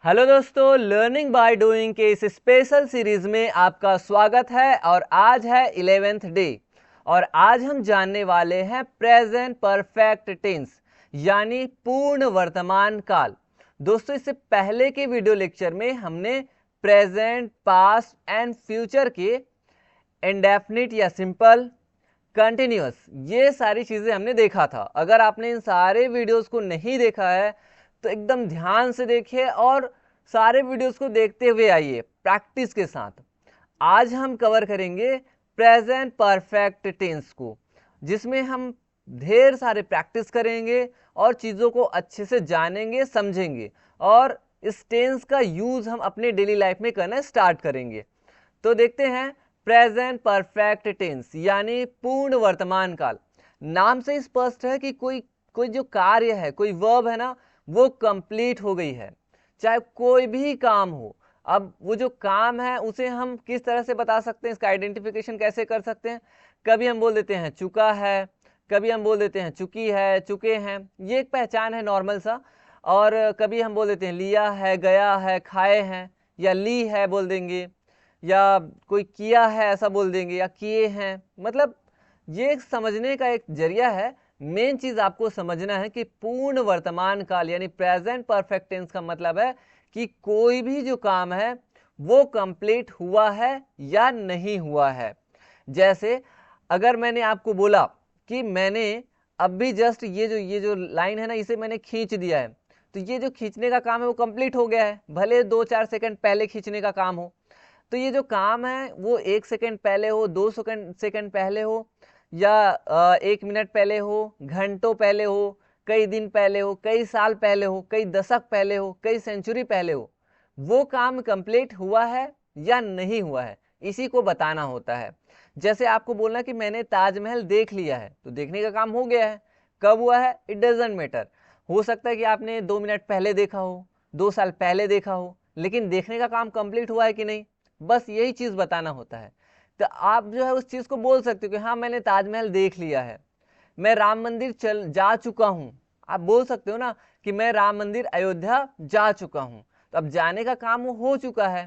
Hello दोस्तों, learning by doing के इस स्पेशल सीरीज में आपका स्वागत है। और आज है 11th डे और आज हम जानने वाले हैं प्रेजेंट परफेक्ट टेंस यानी पूर्ण वर्तमान काल। दोस्तों, इससे पहले के वीडियो लेक्चर में हमने प्रेजेंट, पास्ट एंड फ्यूचर के इंडेफिनिट या सिंपल, कंटिन्यूअस, ये सारी चीजें हमने देखा था। अगर आपने इन सारे वीडियोस को नहीं देखा है तो एकदम ध्यान से देखिए और सारे वीडियोस को देखते हुए आइए प्रैक्टिस के साथ। आज हम कवर करेंगे प्रेजेंट परफेक्ट टेंस को, जिसमें हम ढेर सारे प्रैक्टिस करेंगे और चीज़ों को अच्छे से जानेंगे, समझेंगे और इस टेंस का यूज़ हम अपने डेली लाइफ में करना स्टार्ट करेंगे। तो देखते हैं प्रेजेंट परफेक्ट टेंस यानी पूर्ण वर्तमान काल। नाम से स्पष्ट है कि कोई कोई जो कार्य है, कोई वर्ब है ना, वो कंप्लीट हो गई है, चाहे कोई भी काम हो। अब वो जो काम है उसे हम किस तरह से बता सकते हैं, इसका आइडेंटिफिकेशन कैसे कर सकते हैं। कभी हम बोल देते हैं चुका है, कभी हम बोल देते हैं चुकी है, चुके हैं, ये एक पहचान है नॉर्मल सा। और कभी हम बोल देते हैं लिया है, गया है, खाए हैं, या ली है बोल देंगे, या कोई किया है ऐसा बोल देंगे, या किए हैं। मतलब ये एक समझने का एक जरिया है। मेन चीज आपको समझना है कि पूर्ण वर्तमान काल यानी प्रेजेंट परफेक्ट टेंस का मतलब है कि कोई भी जो काम है वो कंप्लीट हुआ है या नहीं हुआ है। जैसे अगर मैंने आपको बोला कि मैंने अभी जस्ट ये जो लाइन है ना, इसे मैंने खींच दिया है, तो ये जो खींचने का काम है वो कंप्लीट हो गया है, भले 2-4 सेकंड पहले खींचने का काम हो। तो ये जो काम है वो 1 सेकंड पहले हो, 2 सेकंड पहले हो, या 1 मिनट पहले हो, घंटों पहले हो, कई दिन पहले हो, कई साल पहले हो, कई दशक पहले हो, कई सेंचुरी पहले हो, वो काम कंप्लीट हुआ है या नहीं हुआ है, इसी को बताना होता है। जैसे आपको बोलना कि मैंने ताजमहल देख लिया है, तो देखने का काम हो गया है। कब हुआ है इट डजेंट मैटर। हो सकता है कि आपने 2 मिनट पहले देखा हो, 2 साल पहले देखा हो, लेकिन देखने का काम कंप्लीट हुआ है कि नहीं, बस यही चीज बताना होता है। तो आप जो है उस चीज को बोल सकते हो कि हाँ मैंने ताजमहल देख लिया है। मैं राम मंदिर चल जा चुका हूं, आप बोल सकते हो ना कि मैं राम मंदिर अयोध्या जा चुका हूं। तो अब जाने का काम वो हो चुका है,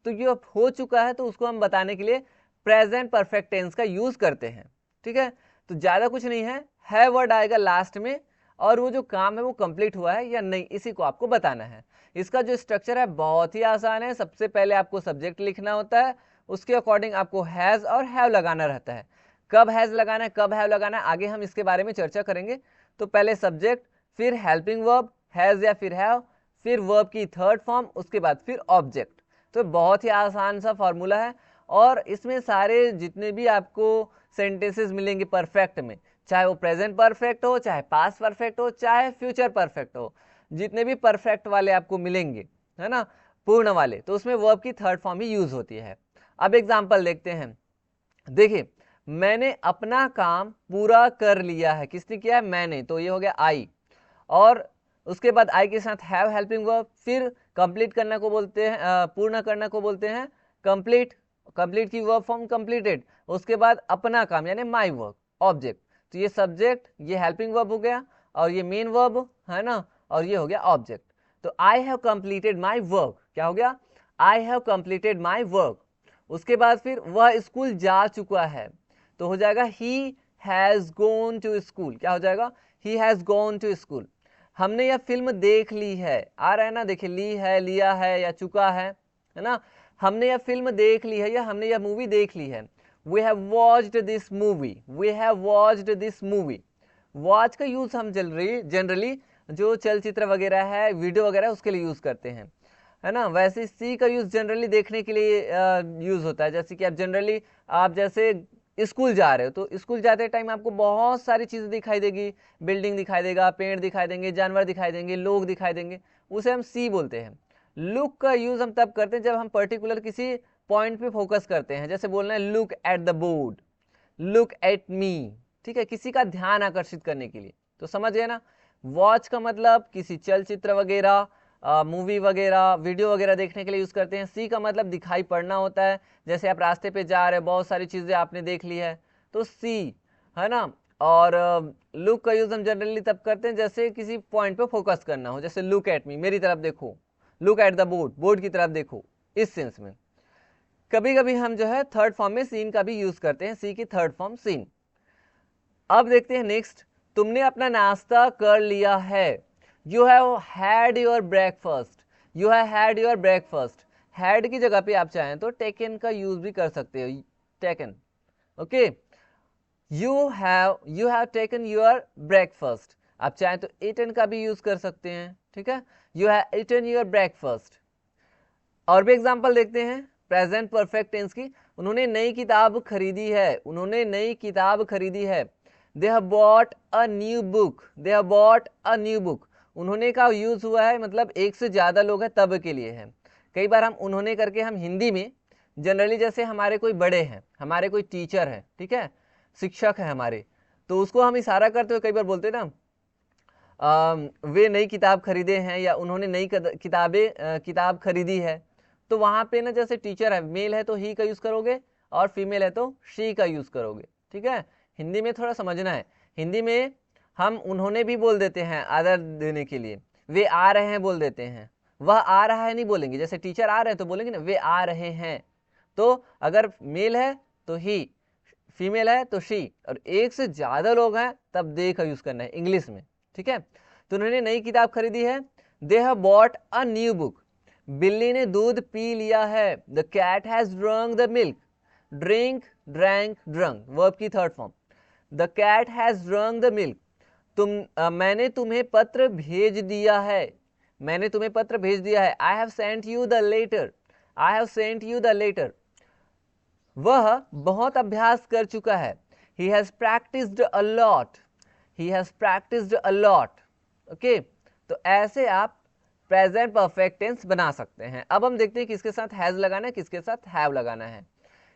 तो ये अब हो चुका है तो उसको हम बताने के लिए प्रेजेंट परफेक्ट टेंस का यूज करते हैं। ठीक है, तो ज्यादा कुछ नहीं है वर्ड आएगा लास्ट में, और वो जो काम है वो कंप्लीट हुआ है या नहीं, इसी को आपको बताना है। इसका जो स्ट्रक्चर है बहुत ही आसान है। सबसे पहले आपको सब्जेक्ट लिखना होता है, उसके अकॉर्डिंग आपको हैज और हैव लगाना रहता है। कब हैज लगाना है, कब हैव लगाना है, आगे हम इसके बारे में चर्चा करेंगे। तो पहले सब्जेक्ट, फिर हेल्पिंग वर्ब हैज या फिर हैव, फिर वर्ब की थर्ड फॉर्म, उसके बाद फिर ऑब्जेक्ट। तो बहुत ही आसान सा फॉर्मूला है। और इसमें सारे जितने भी आपको सेंटेंसेस मिलेंगे परफेक्ट में, चाहे वो प्रेजेंट परफेक्ट हो, चाहे पास्ट परफेक्ट हो, चाहे फ्यूचर परफेक्ट हो, जितने भी परफेक्ट वाले आपको मिलेंगे, है ना, पूर्ण वाले, तो उसमें वर्ब की थर्ड फॉर्म ही यूज होती है। अब एग्जांपल देखते हैं। देखिए, मैंने अपना काम पूरा कर लिया है, किसने किया है, मैंने, तो ये हो गया आई। और उसके बाद आई के साथ हैव हेल्पिंग वर्ब, फिर कंप्लीट करना को बोलते हैं, पूर्ण करना को बोलते हैं कंप्लीट। कंप्लीट की वर्ब फॉर्म कंप्लीटेड। उसके बाद अपना काम यानी माई वर्क, ऑब्जेक्ट। तो ये सब्जेक्ट, ये हेल्पिंग वर्ब हो गया, और ये मेन वर्ब है ना, और ये हो गया ऑब्जेक्ट। तो I have completed my work, क्या हो गया, I have completed my work. उसके बाद फिर वह स्कूल जा चुका है, तो हो जाएगा he has gone to school, क्या हो जाएगा, he has gone to school. हमने यह फिल्म देख ली है, आ रहा है ना, देखिए ली है, लिया है या चुका है ना। हमने यह फिल्म देख ली है या हमने यह मूवी देख ली है। We have watched this movie, we have watched this movie. Watch का यूज हम जनरली जो चलचित्र वगैरह है, वीडियो वगैरह, उसके लिए यूज करते हैं, है ना। वैसे सी का यूज जनरली देखने के लिए यूज होता है। जैसे कि आप जनरली, आप जैसे स्कूल जा रहे हो, तो स्कूल जाते टाइम आपको बहुत सारी चीजें दिखाई देगी, बिल्डिंग दिखाई देगा, पेड़ दिखाई देंगे, जानवर दिखाई देंगे, लोग दिखाई देंगे, उसे हम सी बोलते हैं। लुक का यूज हम तब करते हैं जब हम पर्टिकुलर किसी पॉइंट पे फोकस करते हैं। जैसे बोलना है look at the board, look at me, ठीक है, किसी का ध्यान आकर्षित करने के लिए। तो समझ गए ना। वॉच का मतलब किसी चलचित्र वगैरह, मूवी वगैरह, वीडियो वगैरह देखने के लिए यूज करते हैं। सी का मतलब दिखाई पड़ना होता है। जैसे आप रास्ते पे जा रहे हो, बहुत सारी चीजें आपने देख ली है, तो सी, है ना। और लुक का यूज हम जनरली तब करते हैं जैसे किसी पॉइंट पे फोकस करना हो, जैसे लुक एट मी, मेरी तरफ देखो, look at the board, board की तरफ देखो, इस सेंस में। कभी कभी हम जो है थर्ड फॉर्म में सीन का भी यूज करते हैं, सी की थर्ड फॉर्म सीन। अब देखते हैं नेक्स्ट, तुमने अपना नाश्ता कर लिया है, you have had your breakfast, you have had your breakfast. Had की जगह पे आप चाहें तो टेकन का यूज भी कर सकते हो, taken, okay. You have taken your breakfast, आप चाहें तो ईटन का भी यूज कर सकते हैं, ठीक है, you have eaten your breakfast. और भी एग्जांपल देखते हैं प्रेजेंट परफेक्ट टेंस की। उन्होंने नई किताब खरीदी है, उन्होंने नई किताब खरीदी है। They have bought a new book, they have bought a new book. उन्होंने का यूज हुआ है मतलब एक से ज्यादा लोग हैं तब के लिए है। कई बार हम उन्होंने करके हम हिंदी में जनरली जैसे हमारे कोई बड़े हैं, हमारे कोई टीचर है, ठीक है, शिक्षक है हमारे, तो उसको हम इशारा करते हुए कई बार बोलते हैं ना, वे नई किताब खरीदे हैं या उन्होंने नई किताब खरीदी है। तो वहां पे ना जैसे टीचर है, मेल है तो ही का यूज करोगे और फीमेल है तो शी का यूज करोगे, ठीक है। हिंदी में थोड़ा समझना है, हिंदी में हम उन्होंने भी बोल देते हैं आदर देने के लिए, वे आ रहे हैं बोल देते हैं, वह आ रहा है नहीं बोलेंगे। जैसे टीचर आ रहे हैं तो बोलेंगे ना वे आ रहे हैं। तो अगर मेल है तो ही, फीमेल है तो शी, और एक से ज्यादा लोग हैं तब दे का यूज करना है इंग्लिश में, ठीक है। तो उन्होंने नई किताब खरीदी है, they have bought a new book. बिल्ली ने दूध पी लिया है, the cat has drunk the milk. Drink, drank, drunk, verb की third form. The cat has drunk the milk. मैंने तुम्हें पत्र भेज दिया है, मैंने तुम्हें पत्र भेज दिया है। I have sent you the letter, I have sent you the letter. वह बहुत अभ्यास कर चुका है, he has practiced a lot, he has practiced a lot, okay. तो ऐसे आप प्रेजेंट परफेक्ट टेंस बना सकते हैं। अब हम देखते हैं किसके साथ हैज लगाना है, किसके साथ हैव लगाना है।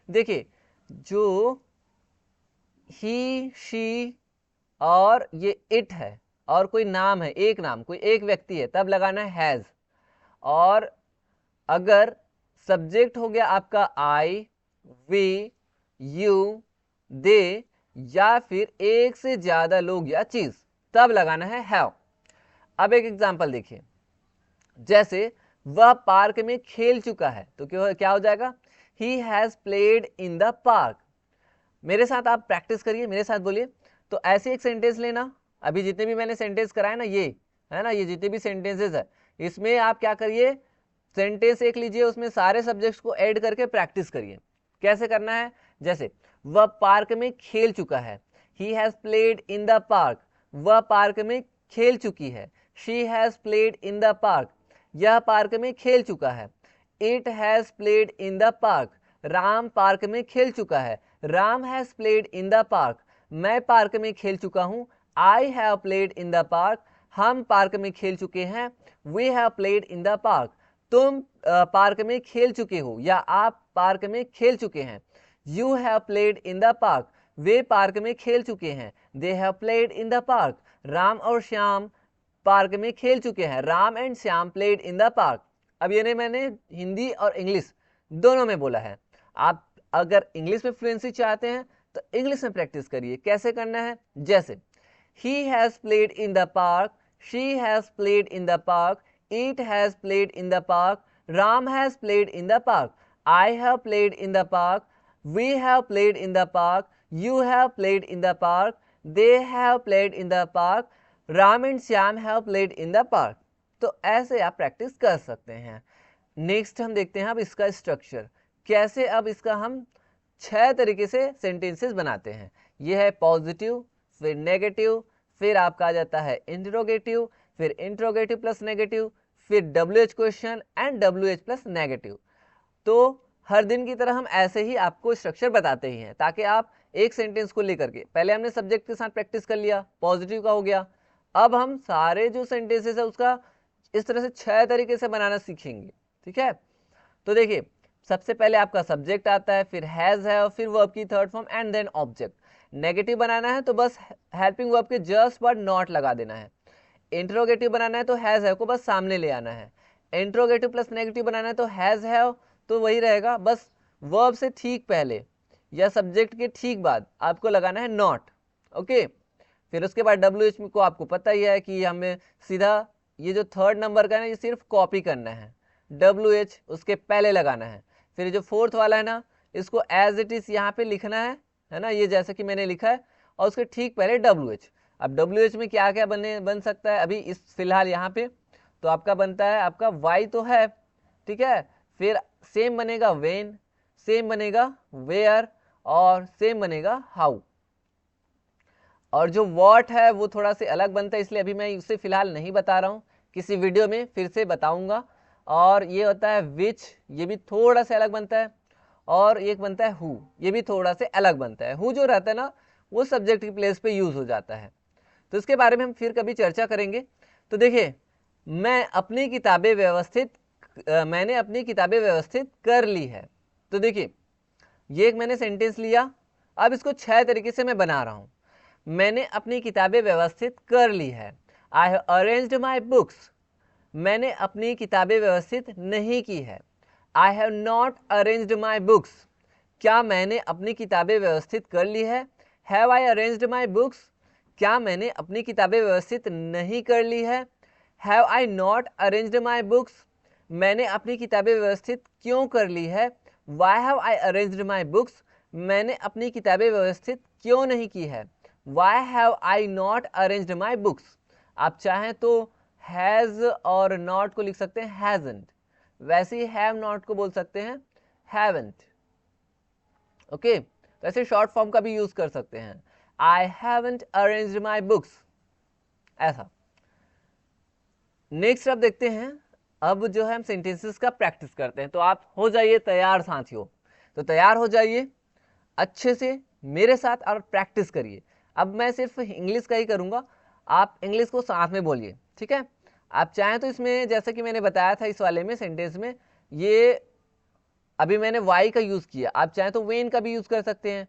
देखिए जो ही, शी और ये इट है और कोई नाम है, एक नाम, कोई एक व्यक्ति है, तब लगाना है हैज। और अगर सब्जेक्ट हो गया आपका आई, वी, यू, दे, या फिर एक से ज्यादा लोग या चीज, तब लगाना है हैव। अब एक एग्जांपल देखिए, जैसे वह पार्क में खेल चुका है, तो क्या हो जाएगा, he has played in the park. मेरे साथ आप प्रैक्टिस करिए, मेरे साथ बोलिए। तो ऐसे एक सेंटेंस लेना, अभी जितने भी मैंने सेंटेंस कराए ना, ये है ना, ये जितने भी सेंटेंसेस है, इसमें आप क्या करिए, सेंटेंस एक लीजिए, उसमें सारे सब्जेक्ट्स को ऐड करके प्रैक्टिस करिए। कैसे करना है, जैसे वह पार्क में खेल चुका है, he has played in the park, वह पार्क में खेल चुकी है। She has played in the park, यह पार्क में खेल चुका है। It has played in the park, Ram park में खेल चुका है। Ram has played in the park, मैं पार्क में खेल चुका हूं। I have played in the park, हम पार्क में खेल चुके हैं। We have played in the park, तुम पार्क में खेल चुके हो या आप पार्क में खेल चुके हैं। You have played in the park, way park में खेल चुके हैं। They have played in the park, Ram और श्याम पार्क में खेल चुके हैं। Ram and Shyam played in the park. अब ये मैंने हिंदी और इंग्लिश दोनों में बोला है। आप अगर इंग्लिश में फ्लुएंसी चाहते हैं तो इंग्लिश में प्रैक्टिस करिए। कैसे करना है, जैसे he has played in the park, she has played in the park, it has played in the park, Ram has played in the park, I have played in the park, we have played in the park, you have played in the park, they have played in the park, Ram and Shyam have played in the park। तो ऐसे आप practice कर सकते हैं। Next हम देखते हैं अब इसका स्ट्रक्चर कैसे। अब इसका हम 6 तरीके से सेंटेंसेस बनाते हैं। यह है पॉजिटिव, फिर नेगेटिव, फिर आपका आ जाता है इंटरोगेटिव, फिर इंटरोगेटिव प्लस नेगेटिव, फिर WH question and WH plus negative. तो हर दिन की तरह हम ऐसे ही आपको स्ट्रक्चर बताते ही हैं ताकि आप एक सेंटेंस को लेकर के, पहले हमने सब्जेक्ट के साथ प्रैक्टिस कर लिया, पॉजिटिव का हो गया। अब हम सारे जो सेंटेंसेस है उसका इस तरह से 6 तरीके से बनाना सीखेंगे, ठीक है। तो देखिए सबसे पहले आपका सब्जेक्ट आता है, फिर हैज है, और फिर वर्ब की third form and then object. Negative बनाना है तो बस हेल्पिंग वर्ब के जस्ट बट नॉट लगा देना है। इंट्रोगेटिव बनाना है तो हैज है को बस सामने ले आना है। इंट्रोगेटिव प्लस नेगेटिव बनाना है तो हैज है तो वही रहेगा, बस वर्ब से ठीक पहले या सब्जेक्ट के ठीक बाद आपको लगाना है नॉट, ओके। फिर उसके बाद WH को आपको पता ही है कि हमें सीधा ये जो थर्ड नंबर का है ना, ये सिर्फ कॉपी करना है, WH उसके पहले लगाना है। फिर ये जो फोर्थ वाला है ना, इसको एज इट इज यहाँ पे लिखना है ना, ये जैसे कि मैंने लिखा है, और उसके ठीक पहले WH। अब WH में क्या क्या बन सकता है अभी इस फिलहाल यहाँ पे, तो आपका बनता है, आपका वाई तो है, ठीक है, फिर सेम बनेगा वेन, सेम बनेगा वेयर, और सेम बनेगा हाउ। और जो वॉट है वो थोड़ा से अलग बनता है, इसलिए अभी मैं उसे फिलहाल नहीं बता रहा हूँ, किसी वीडियो में फिर से बताऊंगा। और ये होता है विच, ये भी थोड़ा सा अलग बनता है। और एक बनता है हु, ये भी थोड़ा से अलग बनता है। हु जो रहता है ना, वो सब्जेक्ट की प्लेस पे यूज हो जाता है, तो इसके बारे में हम फिर कभी चर्चा करेंगे। तो देखिए, मैंने अपनी किताबें व्यवस्थित कर ली है। तो देखिए, ये एक मैंने सेंटेंस लिया, अब इसको 6 तरीके से मैं बना रहा हूँ। मैंने अपनी किताबें व्यवस्थित कर ली है, I have arranged my books. मैंने अपनी किताबें व्यवस्थित नहीं की है, I have not arranged my books. क्या मैंने अपनी किताबें व्यवस्थित कर ली है, have I arranged my books. क्या मैंने अपनी किताबें व्यवस्थित नहीं कर ली है, have I not arranged my books. मैंने अपनी किताबें व्यवस्थित क्यों कर ली है, why have I arranged my books. मैंने अपनी किताबें व्यवस्थित क्यों नहीं की है, why have I not arranged my books. आप चाहें तो हैज़ और नॉट को लिख सकते हैं हैजंट, वैसे ही हैव नॉट को बोल सकते हैं हैवंट। ओके, तो ऐसे शॉर्ट फॉर्म का भी यूज कर सकते हैं, I haven't arranged my books, ऐसा। नेक्स्ट अब देखते हैं, अब जो है हम सेंटेंसेस का प्रैक्टिस करते हैं। तो आप हो जाइए तैयार साथियों, तो तैयार हो जाइए अच्छे से मेरे साथ और प्रैक्टिस करिए। अब मैं सिर्फ इंग्लिश का ही करूंगा, आप इंग्लिश को साथ में बोलिए, ठीक है। आप चाहें तो इसमें, जैसे कि मैंने बताया था इस वाले में सेंटेंस में, ये अभी मैंने वाई का यूज किया, आप चाहें तो वेन का भी यूज कर सकते हैं।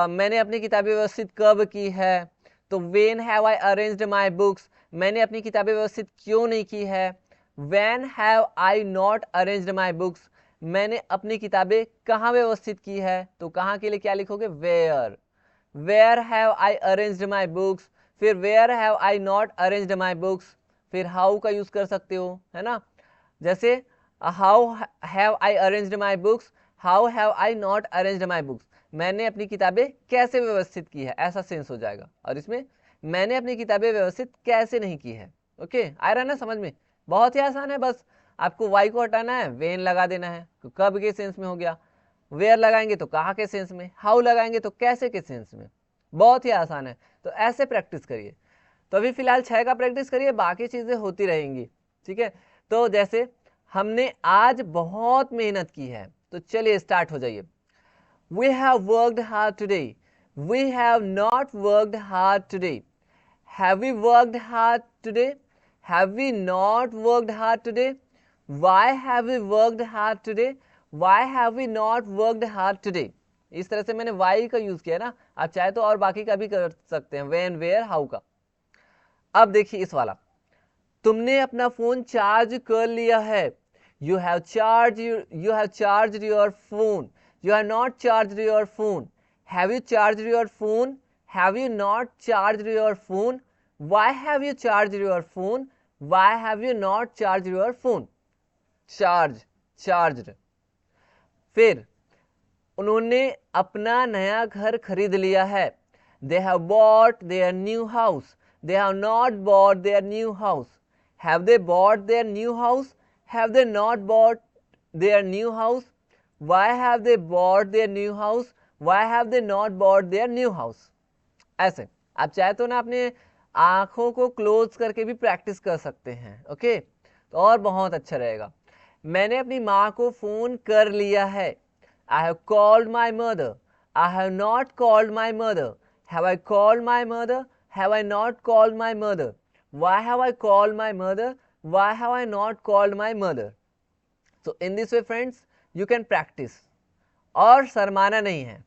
मैंने अपनी किताबें व्यवस्थित कब की है, तो when have I arranged my books. मैंने अपनी किताबें व्यवस्थित क्यों नहीं की है, when have I not arranged my books. मैंने अपनी किताबें कहाँ व्यवस्थित की है, तो कहाँ के लिए क्या लिखोगे, where. Where have I arranged my books, फिर where have I not arranged my books. फिर हाउ का यूज कर सकते हो, है ना, जैसे how have I arranged my books, how have I not arranged my books. मैंने अपनी किताबें कैसे व्यवस्थित की है, ऐसा सेंस हो जाएगा। और इसमें मैंने अपनी किताबें व्यवस्थित कैसे नहीं की है। ओके, आ रहा है ना समझ में, बहुत ही आसान है, बस आपको वाई को हटाना है, वेन लगा देना है, तो कब के सेंस में हो गया, वेयर लगाएंगे तो कहाँ के सेंस में, हाउ लगाएंगे तो कैसे के सेंस में, बहुत ही आसान है। तो ऐसे प्रैक्टिस करिए। तो अभी फिलहाल 6 का प्रैक्टिस करिए, बाकी चीजें होती रहेंगी, ठीक है। तो जैसे हमने आज बहुत मेहनत की है, तो चलिए स्टार्ट हो जाइए। We have worked hard today, we have not worked hard today, have we worked hard today, have we not worked hard today, why have we worked hard today, why have we not worked hard today. इस तरह से मैंने Y का use किया ना, आप चाहे तो और बाकी का भी कर सकते हैं, व्हेन, वेयर, हाउ का। अब देखिए इस वाला, तुमने अपना फोन चार्ज कर लिया है, you have charge your phone, you have not charge your phone, have you charge your phone, have you not charge your phone, why have you charge your phone, why have you not charge your phone. Charged. फिर उन्होंने अपना नया घर खरीद लिया है, they have bot their new house, they have not bought their new house, have they bought their new house, have they not bought their new house, why have they bought their new house, why have they not bought their new house। ऐसे आप चाहे तो ना अपने आंखों को close करके भी प्रैक्टिस कर सकते हैं, ओके, तो और बहुत अच्छा रहेगा। मैंने अपनी माँ को फोन कर लिया है, I have called my mother, I have not called my mother, have I called my mother, have I not called my mother, why have I called my mother, why have I not called my mother। So in this way friends you can practice, और शर्माना नहीं है,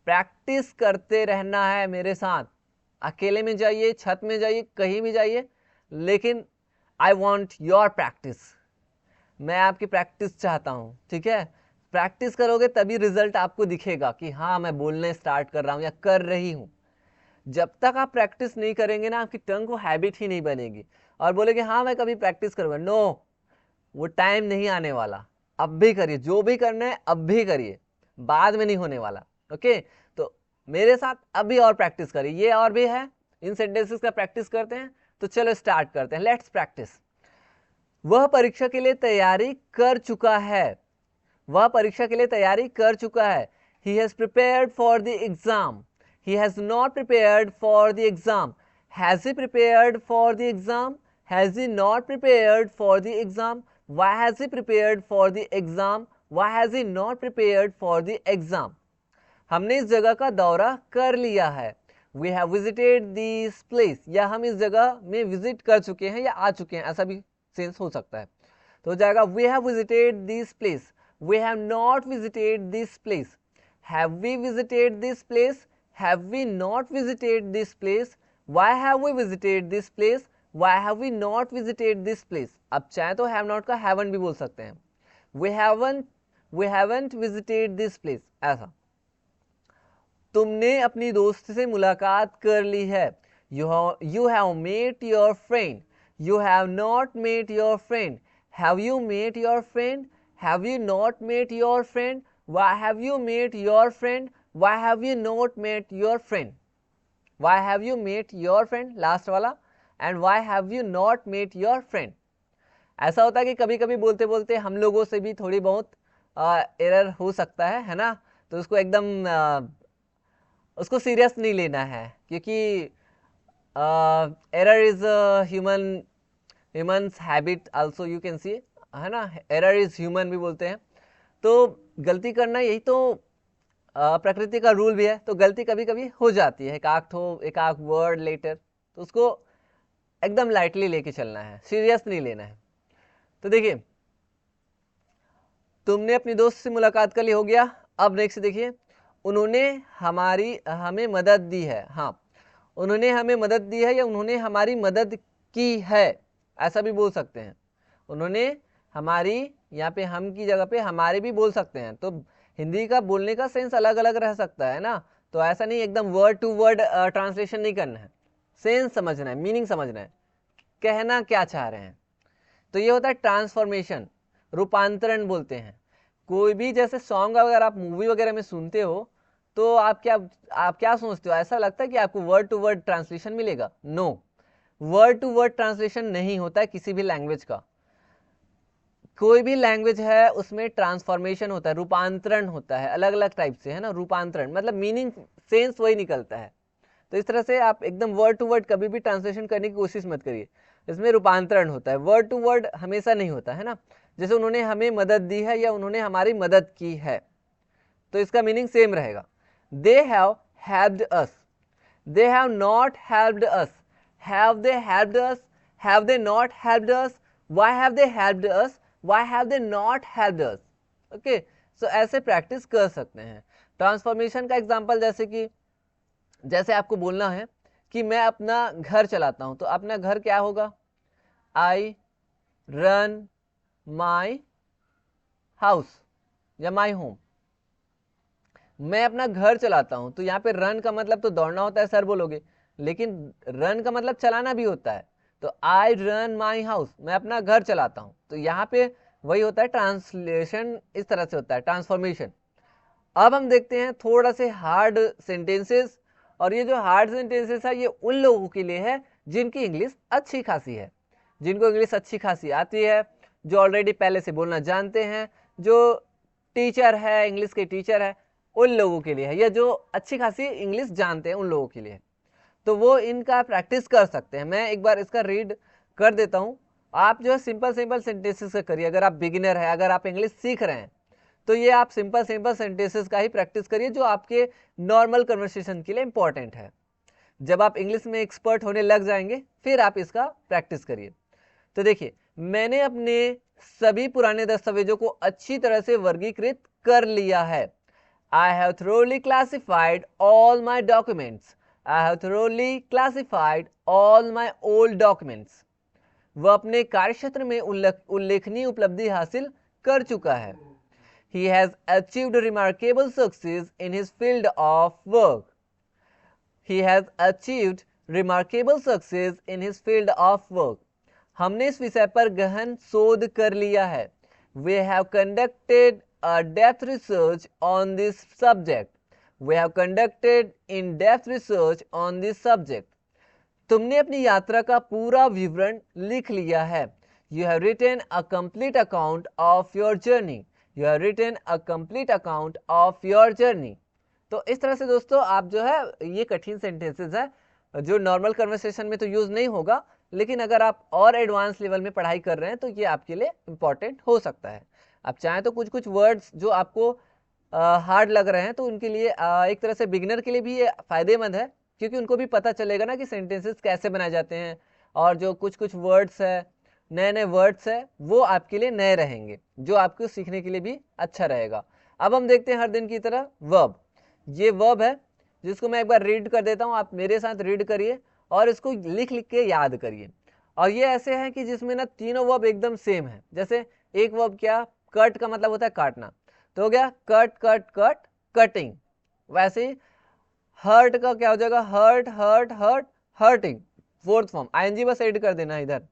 practice करते रहना है मेरे साथ। अकेले में जाइए, छत में जाइए, कहीं भी जाइए, लेकिन I want your practice, मैं आपकी प्रैक्टिस चाहता हूँ, ठीक है। प्रैक्टिस करोगे तभी रिजल्ट आपको दिखेगा कि हाँ मैं बोलने स्टार्ट कर रहा हूँ या कर रही हूँ। जब तक आप प्रैक्टिस नहीं करेंगे ना, आपकी टंग को हैबिट ही नहीं बनेगी, और बोले कि हाँ मैं कभी प्रैक्टिस करूँगा, नो, वो टाइम नहीं आने वाला। अब भी करिए, जो भी करना है अब भी करिए, बाद में नहीं होने वाला। ओके, तो मेरे साथ अभी और प्रैक्टिस करिए। ये और भी है, इन सेंटेंसेस का प्रैक्टिस करते हैं। तो चलो स्टार्ट करते हैं, लेट्स प्रैक्टिस। वह परीक्षा के लिए तैयारी कर चुका है। वह परीक्षा के लिए तैयारी कर चुका है। He has prepared for the exam. He has not prepared for the exam. Has he prepared for the exam? Has he not prepared for the exam? Why has he prepared for the exam? Why has he not prepared for the exam? हमने इस जगह का दौरा कर लिया है। We have visited this place, या हम इस जगह में विजिट कर चुके हैं या आ चुके हैं, ऐसा भी सेंस हो सकता है। तो हो जाएगा we have visited this place. We have not visited this place. Have we visited this place? Have we not visited this place? Why have we visited this place? Why have we not visited this place? अब चाहे तो have not का haven't भी बोल सकते हैं। We haven't visited this place, ऐसा। तुमने अपनी दोस्त से मुलाकात कर ली है। You have met your friend. You have not met your friend. Have you met your friend? Have you not met your friend? Why have you met your friend? Why have you not met your friend? Why have you met your friend? Last वाला। And why have you not met your friend? ऐसा होता है कि कभी कभी बोलते बोलते हम लोगों से भी थोड़ी बहुत एरर हो सकता है ना। तो उसको एकदम उसको सीरियस नहीं लेना है, क्योंकि error is humans habit also, you can see, है ना। एरर इज ह्यूमन भी बोलते हैं। तो गलती करना यही तो प्रकृति का रूल भी है। तो गलती कभी कभी हो जाती है, एक आध वर्ड लेटर, तो उसको एकदम लाइटली लेके चलना है, सीरियस नहीं लेना है। तो देखिए, तुमने अपनी दोस्त से मुलाकात कर ली, हो गया। अब नेक्स्ट देखिए, उन्होंने हमें मदद दी है। हाँ, उन्होंने हमें मदद दी है या उन्होंने हमारी मदद की है, ऐसा भी बोल सकते हैं। उन्होंने हमारी, यहाँ पे हम की जगह पे हमारे भी बोल सकते हैं। तो हिंदी का बोलने का सेंस अलग अलग रह सकता है ना। तो ऐसा नहीं एकदम वर्ड टू वर्ड ट्रांसलेशन नहीं करना है, सेंस समझना है, मीनिंग समझना है, कहना क्या चाह रहे हैं। तो ये होता है ट्रांसफॉर्मेशन, रूपांतरण बोलते हैं। कोई भी जैसे सॉन्ग अगर आप मूवी वगैरह में सुनते हो तो आप क्या सोचते हो, ऐसा लगता है कि आपको वर्ड टू वर्ड ट्रांसलेशन मिलेगा? No, word to word translation नहीं होता है किसी भी लैंग्वेज का। कोई भी लैंग्वेज है उसमें ट्रांसफॉर्मेशन होता है, रूपांतरण होता है, अलग अलग टाइप से, है ना। रूपांतरण मतलब मीनिंग, सेंस वही निकलता है। तो इस तरह से आप एकदम वर्ड टू वर्ड कभी भी ट्रांसलेशन करने की कोशिश मत करिए, इसमें रूपांतरण होता है, वर्ड टू वर्ड हमेशा नहीं होता है ना। जैसे उन्होंने हमें मदद दी है या उन्होंने हमारी मदद की है, तो इसका मीनिंग सेम रहेगा। They have helped us, they have not helped us, have they helped us, have they not helped us, why have they helped us, why have they not helped us. Okay, so ऐसे practice कर सकते हैं। Transformation का example जैसे आपको बोलना है कि मैं अपना घर चलाता हूं, तो अपना घर क्या होगा? आई रन माई हाउस या माई होम। मैं अपना घर चलाता हूं, तो यहाँ पे रन का मतलब तो दौड़ना होता है, सर बोलोगे, लेकिन रन का मतलब चलाना भी होता है। तो आई रन माई हाउस, मैं अपना घर चलाता हूं। तो यहाँ पे वही होता है, ट्रांसलेशन इस तरह से होता है, ट्रांसफॉर्मेशन। अब हम देखते हैं थोड़ा से हार्ड सेंटेंसेस, और ये जो हार्ड सेंटेंसेस है ये उन लोगों के लिए है जिनकी इंग्लिश अच्छी खासी है, जिनको इंग्लिश अच्छी खासी आती है, जो ऑलरेडी पहले से बोलना जानते हैं, जो टीचर है, इंग्लिश के टीचर है, उन लोगों के लिए है, या जो अच्छी खासी इंग्लिश जानते हैं उन लोगों के लिए। तो वो इनका प्रैक्टिस कर सकते हैं। मैं एक बार इसका रीड कर देता हूँ। आप जो है सिंपल सेंटेंसेस का करिए। अगर आप बिगिनर है, अगर आप इंग्लिश सीख रहे हैं, तो ये आप सिंपल सेंटेंसेस का ही प्रैक्टिस करिए, जो आपके नॉर्मल कन्वर्सेशन के लिए इंपॉर्टेंट है। जब आप इंग्लिश में एक्सपर्ट होने लग जाएंगे फिर आप इसका प्रैक्टिस करिए। तो देखिए, मैंने अपने सभी पुराने दस्तावेजों को अच्छी तरह से वर्गीकृत कर लिया है। I have thoroughly classified all my documents. I have thoroughly classified all my old documents. वह अपने कार्यक्षेत्र में उल्लेखनीय उपलब्धि हासिल कर चुका है। He has achieved remarkable success in his field of work. He has achieved remarkable success in his field of work. हमने इस विषय पर गहन शोध कर लिया है। We have conducted a depth research on this subject. We have conducted in-depth research on this subject. तुमने अपनी यात्रा का पूरा विवरण लिख लिया है। You have written a complete account of your journey. You have written a complete account of your journey. तो इस तरह से दोस्तों आप जो है, ये कठिन सेंटेंसेस है जो नॉर्मल कन्वर्सेशन में तो यूज नहीं होगा, लेकिन अगर आप और एडवांस लेवल में पढ़ाई कर रहे हैं तो ये आपके लिए इंपॉर्टेंट हो सकता है। आप चाहें तो कुछ कुछ वर्ड्स जो आपको हार्ड लग रहे हैं तो उनके लिए एक तरह से बिगिनर के लिए भी ये फायदेमंद है, क्योंकि उनको भी पता चलेगा ना कि सेंटेंसेस कैसे बनाए जाते हैं, और जो कुछ कुछ वर्ड्स है, नए नए वर्ड्स है, वो आपके लिए नए रहेंगे, जो आपको सीखने के लिए भी अच्छा रहेगा। अब हम देखते हैं हर दिन की तरह वर्ब। ये वर्ब है जिसको मैं एक बार रीड कर देता हूँ, आप मेरे साथ रीड करिए और इसको लिख लिख के याद करिए। और ये ऐसे हैं कि जिसमें ना तीनों वर्ब एकदम सेम है। जैसे एक वर्ब क्या, कट का मतलब होता है काटना, तो हो गया कट कट कट, कटिंग। वैसे ही हर्ट का क्या हो जाएगा, hurt hurt hurt, hurting. Fourth form ING बस ऐड कर देना इधर,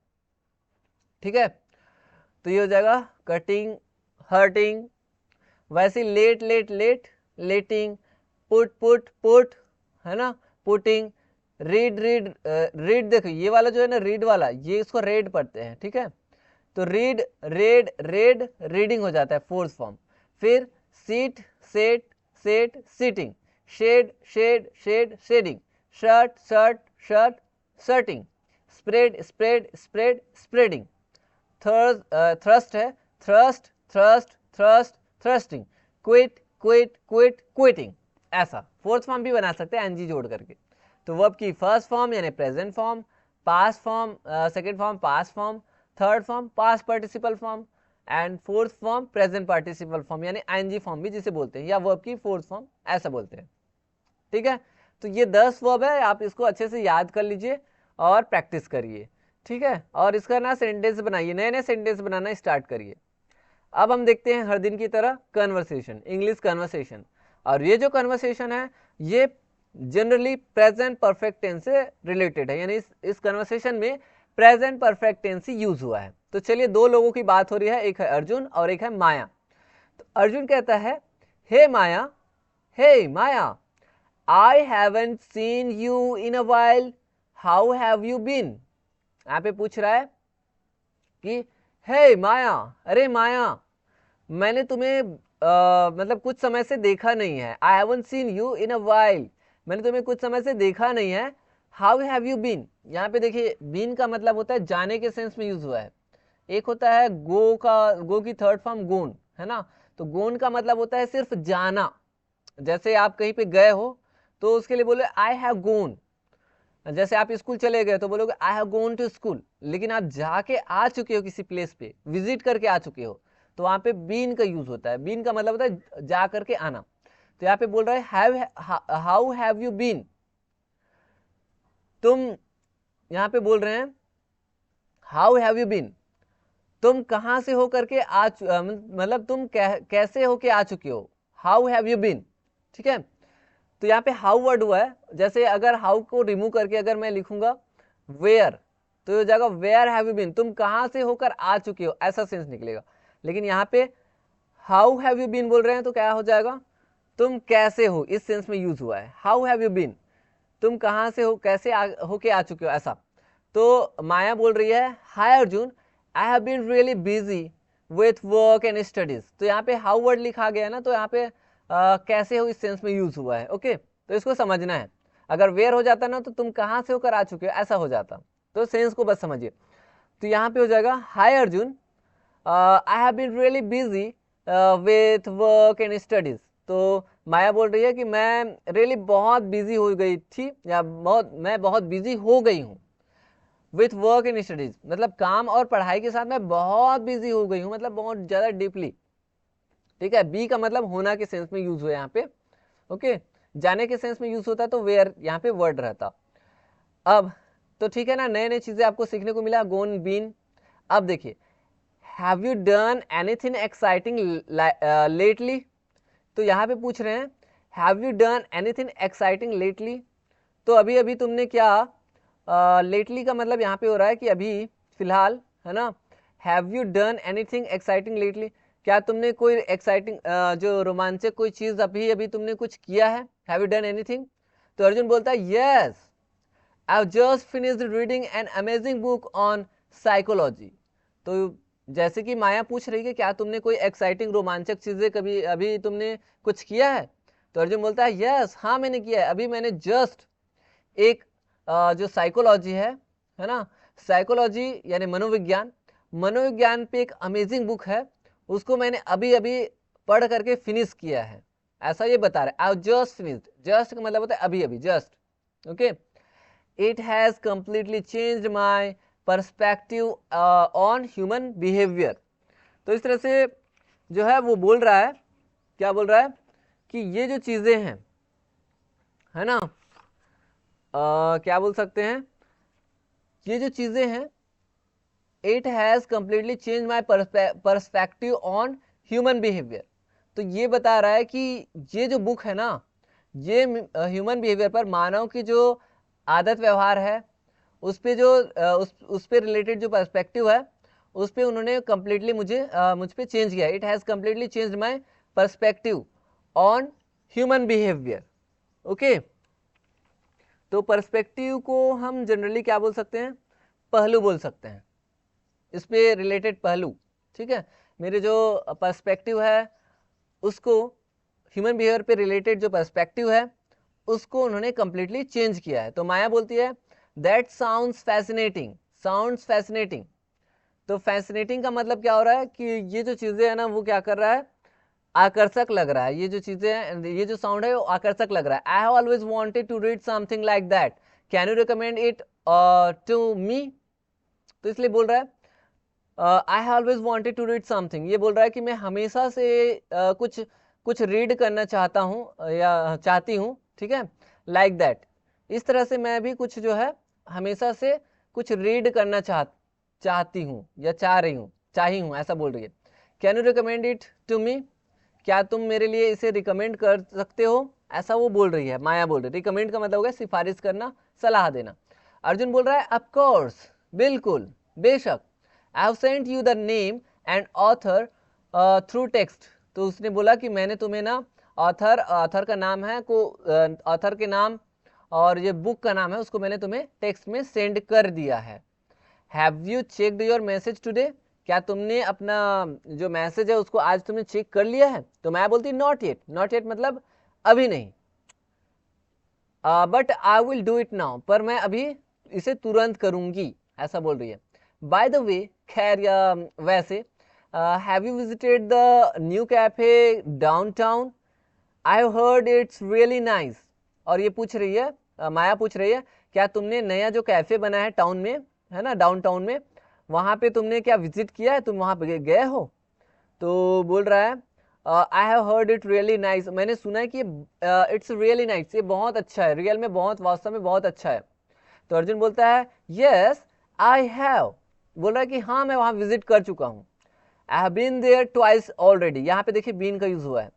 ठीक है। तो ये हो जाएगा कटिंग, हर्टिंग। वैसे let let let, letting. Put put put, है ना, पुटिंग। रीड रीड, रीड देखो ये वाला जो है ना, रीड वाला, ये इसको रेड पढ़ते हैं, ठीक है। तो रीड रेड रेड, रीडिंग हो जाता है फोर्थ फॉर्म। फिर sit sat sat, sitting. Shed shed shed, shedding. Shut shut shut, shutting. Spread spread spread, spreading. Thrust है, thrust thrust thrust, thrusting. Quit quit quit, quitting. ऐसा fourth form भी बना सकते हैं एनजी जोड़ करके। तो वर्ब की फर्स्ट फॉर्म यानी present form, past form, second form past form, third form past participle form, and fourth form present participle form यानी आईएनजी फॉर्म भी जिसे बोलते हैं, या वर्ब की फोर्थ फॉर्म ऐसा बोलते हैं, ठीक है। तो ये 10 वर्ब है, आप इसको अच्छे से याद कर लीजिए और प्रैक्टिस करिए, ठीक है। और इसका ना सेंटेंस बनाइए, नए नए सेंटेंस बनाना स्टार्ट करिए। अब हम देखते हैं हर दिन की तरह कन्वर्सेशन, इंग्लिश कन्वर्सेशन। और ये जो कन्वर्सेशन है ये जनरली प्रेजेंट परफेक्ट टेंस से रिलेटेड है, यानी इस कन्वर्सेशन में प्रेजेंट परफेक्ट टेंस ही यूज हुआ है। तो चलिए, दो लोगों की बात हो रही है, एक है अर्जुन और एक है माया। तो अर्जुन कहता है, hey Maya, hey Maya, I haven't seen you in a while, how have you been. यहाँ पे पूछ रहा है कि हे माया, अरे माया, मैंने तुम्हें मतलब कुछ समय से देखा नहीं है। आई haven't seen you in a while, मैंने तुम्हें कुछ समय से देखा नहीं है। हाउ हैव यू बीन, यहाँ पे देखिए बीन का मतलब होता है जाने के सेंस में यूज हुआ है। एक होता है गो का, गो की थर्ड फॉर्म गोन, है ना। तो गोन का मतलब होता है सिर्फ जाना। जैसे आप कहीं पे गए हो तो उसके लिए बोले आई हैव गोन। जैसे आप स्कूल चले गए तो बोलोगे I have gone to school, लेकिन आप जाके आ चुके हो किसी प्लेस पे, विजिट करके आ चुके हो, तो वहां पे बीन का यूज होता है। बीन का मतलब होता है जा करके आना। तो यहाँ पे बोल रहा है हाउ हैव यू बीन, तुम यहाँ पे बोल रहे हैं हाउ हैव यू बीन, तुम कहां से हो करके मतलब तुम कैसे हो के आ चुके हो, हाउ हैव यू बीन, ठीक है। तो यहाँ पे हाउ वर्ड हुआ है। जैसे अगर हाउ को रिमूव करके अगर मैं लिखूंगा वेयर, तो हो जाएगा वेयर हैव यू बीन, तुम कहां से होकर आ चुके हो, ऐसा सेंस निकलेगा। लेकिन यहाँ पे हाउ हैव यू बीन बोल रहे हैं तो क्या हो जाएगा, तुम कैसे हो, इस सेंस में यूज हुआ है। हाउ हैव यू बीन, तुम कहां से हो, कैसे होके आ चुके हो, ऐसा। तो माया बोल रही है, hi Arjun, I have been really busy with work and studies. तो यहाँ पे हाउ वर्ड लिखा गया ना, तो यहाँ पे कैसे हो इस सेंस में यूज हुआ है, ओके। तो इसको समझना है। अगर वेयर हो जाता ना तो तुम कहां से होकर आ चुके हो, ऐसा हो जाता। तो सेंस को बस समझिए। तो यहाँ पे हो जाएगा, hi Arjun, I have been really busy with work and studies. तो माया बोल रही है कि मैं रियली बहुत बिजी हो गई थी, या मैं बहुत बिजी हो गई हूँ। विथ वर्क एंड स्टडीज मतलब काम और पढ़ाई के साथ मैं बहुत बिजी हो गई हूँ, मतलब बहुत ज्यादा डीपली, ठीक है। बी का मतलब होना के सेंस में यूज हुआ यहाँ पे, ओके। जाने के सेंस में यूज होता तो वेयर यहाँ पे वर्ड रहता। अब तो ठीक है ना, नए नए चीजें आपको सीखने को मिला, गोन बीन। अब देखिए, have you done anything exciting lately. तो यहाँ पे पूछ रहे हैं have you done anything exciting lately. तो अभी अभी तुमने क्या, लेटली का मतलब यहाँ पे हो रहा है कि अभी फिलहाल, है ना। Have you done anything exciting lately, क्या तुमने कोई एक्साइटिंग जो रोमांचक कोई चीज अभी अभी तुमने कुछ किया है, हैव यू डन एनीथिंग। तो अर्जुन बोलता है yes, I have just finished reading an amazing book on psychology. तो जैसे कि माया पूछ रही है क्या तुमने कोई एक्साइटिंग रोमांचक चीजें कभी अभी तुमने कुछ किया है, तो अर्जुन बोलता है यस, हाँ मैंने किया है, अभी मैंने जस्ट एक जो साइकोलॉजी है ना, साइकोलॉजी यानी मनोविज्ञान, मनोविज्ञान पे एक अमेजिंग बुक है, उसको मैंने अभी अभी पढ़ करके फिनिश किया है, ऐसा ये बता रहा है। आई जस्ट फिनिश्ड, जस्ट का मतलब होता है अभी अभी, just. Okay, it has completely changed my perspective on human behaviour. तो इस तरह से जो है वो बोल रहा है, क्या बोल रहा है कि ये जो चीजें हैं, है ना, क्या बोल सकते हैं, ये जो चीजें हैं, it has completely change my perspective on human behaviour. तो ये बता रहा है कि ये जो बुक है ना, ये ह्यूमन बिहेवियर पर, मानव की जो आदत व्यवहार है उस पे जो उस पे रिलेटेड जो पर्सपेक्टिव है उस पे उन्होंने कंप्लीटली मुझ पे चेंज किया। It has completely changed my perspective on human behaviour. Okay, तो पर्सपेक्टिव को हम जनरली क्या बोल सकते हैं, पहलू बोल सकते हैं, इस पे रिलेटेड पहलू, ठीक है। मेरे जो पर्सपेक्टिव है उसको, ह्यूमन बिहेवियर पे रिलेटेड जो पर्सपेक्टिव है उसको उन्होंने कंप्लीटली चेंज किया है। तो माया बोलती है that sounds fascinating, sounds fascinating. तो फैसिनेटिंग का मतलब क्या हो रहा है कि ये जो चीजें है ना वो क्या कर रहा है, आकर्षक लग रहा है, ये जो चीजें हैं, ये जो साउंड है वो आकर्षक लग रहा है। I have always wanted to read something like that, can you recommend it to me. तो इसलिए बोल रहा है I have always wanted to read something, ये बोल रहा है कि मैं हमेशा से कुछ कुछ रीड करना चाहता हूँ या चाहती हूँ, ठीक है, लाइक दैट, इस तरह से मैं भी कुछ जो है हमेशा से कुछ रीड करना चाहती हूँ या चाही हूँ, ऐसा बोल रही है। Can you recommend it to me, क्या तुम मेरे लिए इसे रिकमेंड कर सकते हो, ऐसा वो बोल रही है, माया बोल रही है। रिकमेंड का मतलब होगा सिफारिश करना, सलाह देना। अर्जुन बोल रहा है ऑफ कोर्स, बिल्कुल, बेशक। आई have sent you the name and author through text. तो उसने बोला कि मैंने तुम्हें ना ऑथर का नाम है को ऑथर के नाम और ये बुक का नाम है उसको मैंने तुम्हें टेक्स्ट में सेंड कर दिया है। Have you checked your message today, क्या तुमने अपना जो मैसेज है उसको आज तुमने चेक कर लिया है। तो मैं बोलती नॉट येट, नॉट येट मतलब अभी नहीं, but I will do it now, पर मैं अभी इसे तुरंत करूंगी, ऐसा बोल रही है। बाय द वे, खैर या वैसे, have you visited the new cafe downtown, I have heard it's really nice. और ये पूछ रही है, माया पूछ रही है क्या तुमने नया जो कैफे बना है टाउन में, है ना, डाउनटाउन में, वहां पे तुमने क्या विजिट किया है, तुम वहां पे गए हो। तो बोल रहा है I have heard it really nice, मैंने सुना है कि इट्स रियली नाइस, ये बहुत अच्छा है, रियल में बहुत, वास्तव में बहुत अच्छा है। तो अर्जुन बोलता है यस आई हैव, बोल रहा है कि हाँ मैं वहां विजिट कर चुका हूँ। I have been there twice already, यहाँ पे देखिए बीन का यूज हुआ है,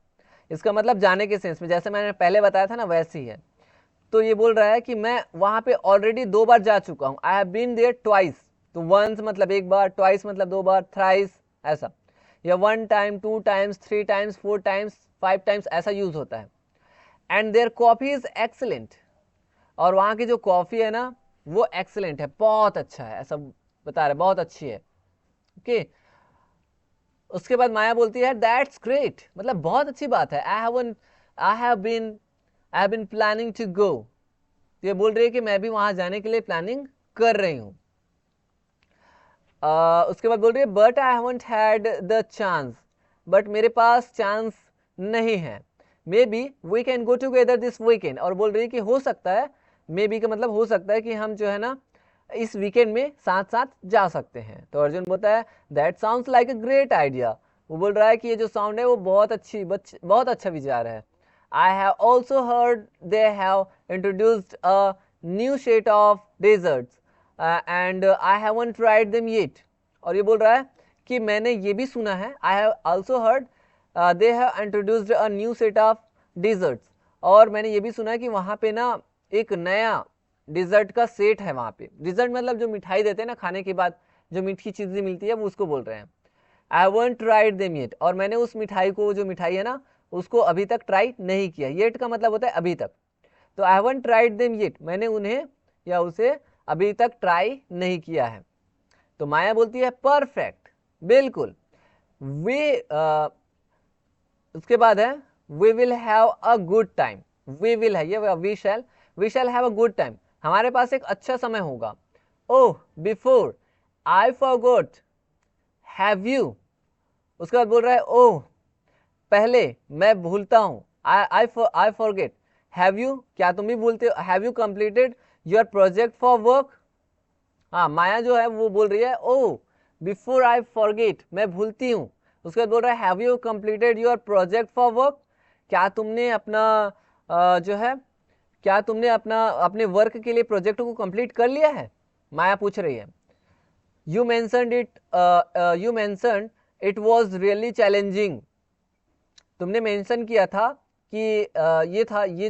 इसका मतलब जाने के सेंस में, जैसे मैंने पहले बताया था ना वैसे ही है। तो ये बोल रहा है कि मैं वहां पे ऑलरेडी 2 बार जा चुका हूँ। I have been there twice, तो वंस मतलब 1 बार, ट्वाइस मतलब 2 बार, थ्राइस ऐसा, या 1 time, 2 times, 3 times, 4 times, 5 times ऐसा यूज होता है। And their coffee is excellent, और वहां की जो कॉफी है ना वो एक्सीलेंट है, बहुत अच्छा है, ऐसा बता रहे, बहुत अच्छी है। ओके, उसके बाद माया बोलती है दैट्स ग्रेट, मतलब बहुत अच्छी बात है। I have been planning to go, ये बोल रही है कि मैं भी वहां जाने के लिए प्लानिंग कर रही हूं। उसके बाद बोल रही है but I haven't had the chance, but मेरे पास चांस नहीं है। Maybe we can go together this weekend, और बोल रही है कि हो सकता है, मे बी का मतलब हो सकता है कि हम जो है ना इस वीकेंड में साथ साथ जा सकते हैं। तो अर्जुन बोलता है that sounds like a great idea, वो बोल रहा है कि ये जो साउंड है वो बहुत अच्छा विचार है। I have also heard they have introduced a new set of desserts and I haven't tried them yet. और ये बोल रहा है कि मैंने ये भी सुना है, I have also heard they have introduced a new set of desserts, और मैंने ये भी सुना है कि वहाँ पे ना एक नया डिजर्ट का सेट है वहाँ पे। डिजर्ट मतलब जो मिठाई देते हैं ना खाने के बाद, जो मीठी चीज़ें मिलती है वो उसको बोल रहे हैं। I want tried them yet, और मैंने उस मिठाई को, जो मिठाई है ना, उसको अभी तक ट्राई नहीं किया। येट का मतलब होता है अभी तक, तो I haven't tried them yet, मैंने उन्हें या उसे अभी तक ट्राई नहीं किया है। तो माया बोलती है परफेक्ट, बिल्कुल। वी उसके बाद है we will have a good time. We will है ये we shall have a good time, हमारे पास एक अच्छा समय होगा। Oh before I forgot have you, उसके बाद बोल रहा है ओह पहले मैं भूलता हूँ, आई फॉरगेट हैव यू, क्या तुम भी भूलते हो, have you completed your project for work. हाँ, माया जो है वो बोल रही है ओ बिफोर आई फॉरगेट, मैं भूलती हूँ। उसके बाद बोल रहा है have you completed your project for work, क्या तुमने अपना जो है, क्या तुमने अपने वर्क के लिए प्रोजेक्ट को कंप्लीट कर लिया है, माया पूछ रही है। You mentioned it was really challenging, तुमने मेंशन किया था कि ये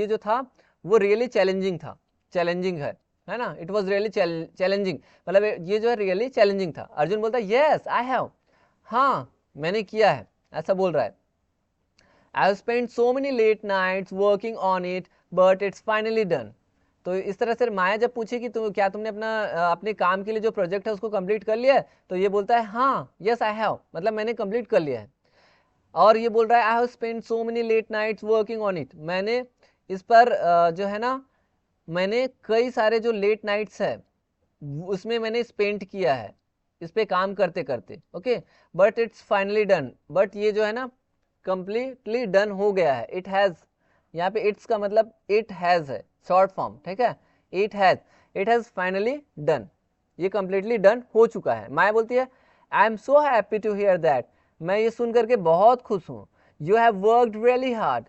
जो था वो रियली चैलेंजिंग था, चैलेंजिंग है ना। इट वाज रियली चैलेंजिंग, मतलब ये जो है रियली चैलेंजिंग था। अर्जुन बोलता है यस आई हैव, हाँ मैंने किया है, ऐसा बोल रहा है। I have spent so many late nights working on it but it's finally done. तो इस तरह से माया जब पूछी कि क्या तुमने अपने काम के लिए जो प्रोजेक्ट है उसको कंप्लीट कर लिया है, तो ये बोलता है हाँ यस आई हैव, मतलब मैंने कंप्लीट कर लिया है। और ये बोल रहा है I have spend so many late nights working on it, मैंने इस पर जो है ना, मैंने कई सारे जो लेट नाइट्स है उसमें मैंने स्पेंड किया है, इस पे काम करते करते। Okay, but it's finally done, but ये जो है ना कंप्लीटली डन हो गया है। इट हैज़, यहाँ पे इट्स का मतलब इट हैज़ है, शॉर्ट फॉर्म, ठीक है। इट हैज़ फाइनली डन, ये कंप्लीटली डन हो चुका है। माया बोलती है I am so happy to hear that, मैं ये सुन करके बहुत खुश हूँ। You have worked really hard,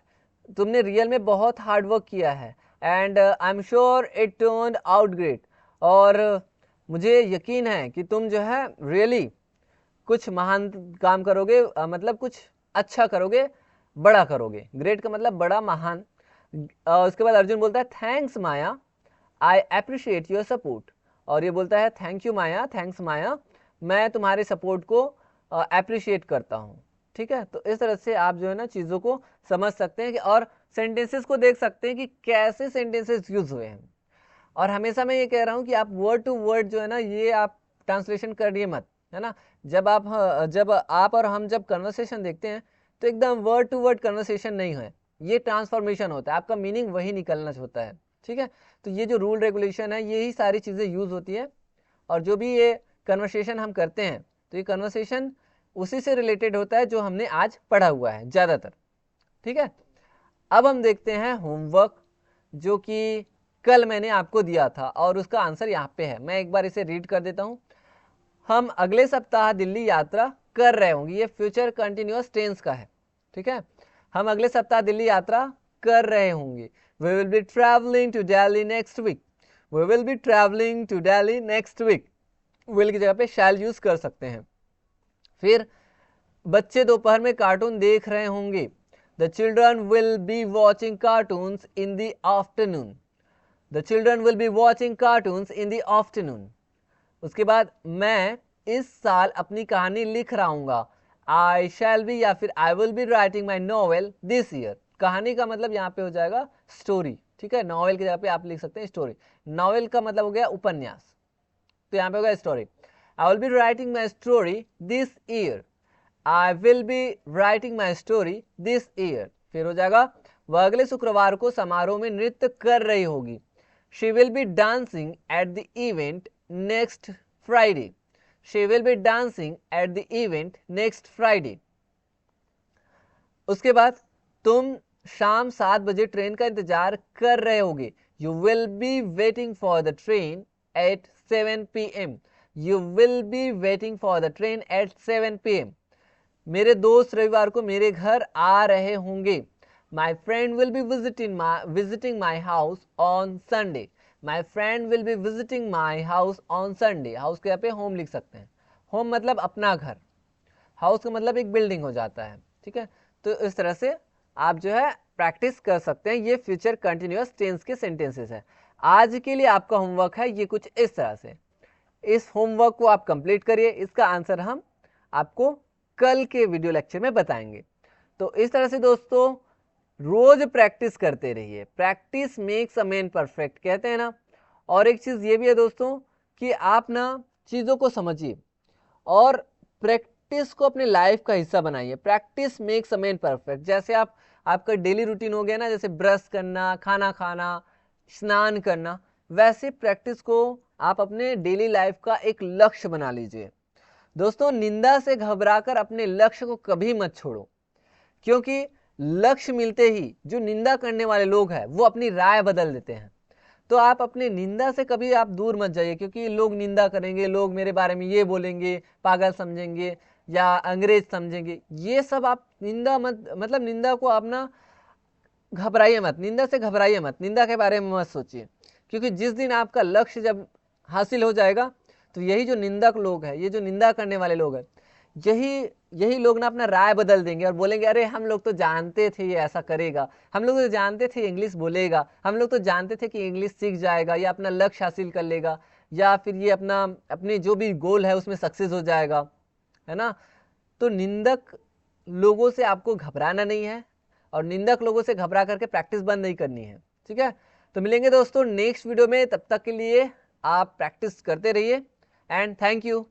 तुमने रियल में बहुत हार्ड वर्क किया है। And I am sure it turned out great, और मुझे यकीन है कि तुम जो है रियली कुछ महान काम करोगे, मतलब कुछ अच्छा करोगे, बड़ा करोगे। ग्रेट का मतलब बड़ा, महान। उसके बाद अर्जुन बोलता है thanks Maya, I appreciate your support, और ये बोलता है थैंक यू माया, थैंक्स माया, मैं तुम्हारे सपोर्ट को अप्रिशिएट करता हूँ। ठीक है, तो इस तरह से आप जो है ना चीज़ों को समझ सकते हैं कि, और सेंटेंसेस को देख सकते हैं कि कैसे सेंटेंसेस यूज हुए हैं। और हमेशा मैं ये कह रहा हूँ कि आप वर्ड टू वर्ड जो है ना, ये आप ट्रांसलेशन करिए मत, है ना। जब आप और हम जब कन्वर्सेशन देखते हैं तो एकदम वर्ड टू वर्ड कन्वर्सेशन नहीं है, ये ट्रांसफॉर्मेशन होता है, आपका मीनिंग वही निकलना होता है। ठीक है, तो ये जो रूल रेगुलेशन है यही सारी चीज़ें यूज होती है। और जो भी ये कन्वर्सेशन हम करते हैं तो ये कन्वर्सेशन उसी से रिलेटेड होता है जो हमने आज पढ़ा हुआ है ज़्यादातर। ठीक है, अब हम देखते हैं होमवर्क जो कि कल मैंने आपको दिया था, और उसका आंसर यहाँ पे है। मैं एक बार इसे रीड कर देता हूँ। हम अगले सप्ताह दिल्ली यात्रा कर रहे होंगे, ये फ्यूचर कंटिन्यूअस टेंस का है। ठीक है, हम अगले सप्ताह दिल्ली यात्रा कर रहे होंगे। We will be travelling to Delhi next week, we will be travelling to Delhi next week, will की जगह पे शैल यूज कर सकते हैं। फिर बच्चे दोपहर में कार्टून देख रहे होंगे, the children will be watching cartoons in the afternoon, the children will be watching cartoons in the afternoon. उसके बाद मैं इस साल अपनी कहानी लिख रहा हूँ, आई शैल बी या फिर I will be writing my novel this year. कहानी का मतलब यहाँ पे हो जाएगा स्टोरी। ठीक है, नॉवेल की जगह पे आप लिख सकते हैं स्टोरी। नॉवेल का मतलब हो गया उपन्यास, तो यहाँ पे होगा story. I will be writing my story this year, I will be writing my story this year. फिर हो जाएगा वह अगले शुक्रवार को समारोह में नृत्य कर रही होगी, she will be dancing at the event next Friday, she will be dancing at the event next Friday. उसके बाद तुम शाम 7 बजे ट्रेन का इंतजार कर रहे होगे, you will be waiting for the train eight 7 PM, you will be waiting for the train eight 7 PM। मेरे दोस्त रविवार को मेरे घर आ रहे होंगे, my friend will be visiting my house on Sunday, my friend will be visiting my house on Sunday. House के यहाँ पे होम लिख सकते हैं, होम मतलब अपना घर, हाउस का मतलब एक बिल्डिंग हो जाता है। ठीक है, तो इस तरह से आप जो है प्रैक्टिस कर सकते हैं। ये फ्यूचर कंटिन्यूअस टेंस के सेंटेंसेस है। आज के लिए आपका होमवर्क है ये कुछ इस तरह से। इस होमवर्क को आप कंप्लीट करिए। इसका आंसर हम आपको कल के वीडियो लेक्चर में बताएंगे। तो इस तरह से दोस्तों रोज प्रैक्टिस करते रहिए। Practice makes a man perfect कहते हैं ना। और एक चीज़ ये भी है दोस्तों कि आप ना चीज़ों को समझिए और प्रैक्टिस को अपने लाइफ का हिस्सा बनाइए। Practice makes a man perfect. जैसे आपका डेली रूटीन हो गया ना, जैसे ब्रश करना, खाना खाना, स्नान करना, वैसे प्रैक्टिस को आप अपने डेली लाइफ का एक लक्ष्य बना लीजिए। दोस्तों निंदा से घबराकर अपने लक्ष्य को कभी मत छोड़ो, क्योंकि लक्ष्य मिलते ही जो निंदा करने वाले लोग हैं वो अपनी राय बदल देते हैं। तो आप अपने निंदा से कभी आप दूर मत जाइए, क्योंकि लोग निंदा करेंगे, लोग मेरे बारे में ये बोलेंगे, पागल समझेंगे या अंग्रेज समझेंगे। ये सब आप निंदा मत, मतलब निंदा को आप ना घबराइए मत, निंदा से घबराइए मत, निंदा के बारे में मत सोचिए। क्योंकि जिस दिन आपका लक्ष्य जब हासिल हो जाएगा तो यही जो निंदक लोग हैं, ये जो निंदा करने वाले लोग हैं, यही लोग ना अपना राय बदल देंगे और बोलेंगे अरे हम लोग तो जानते थे ये ऐसा करेगा, हम लोग तो जानते थे इंग्लिश बोलेगा, हम लोग तो जानते थे कि इंग्लिश सीख जाएगा या अपना लक्ष्य हासिल कर लेगा, या फिर ये अपने जो भी गोल है उसमें सक्सेस हो जाएगा, है ना। तो निंदक लोगों से आपको घबराना नहीं है और निंदक लोगों से घबरा करके प्रैक्टिस बंद नहीं करनी है, ठीक है। तो मिलेंगे दोस्तों नेक्स्ट वीडियो में, तब तक के लिए आप प्रैक्टिस करते रहिए एंड थैंक यू।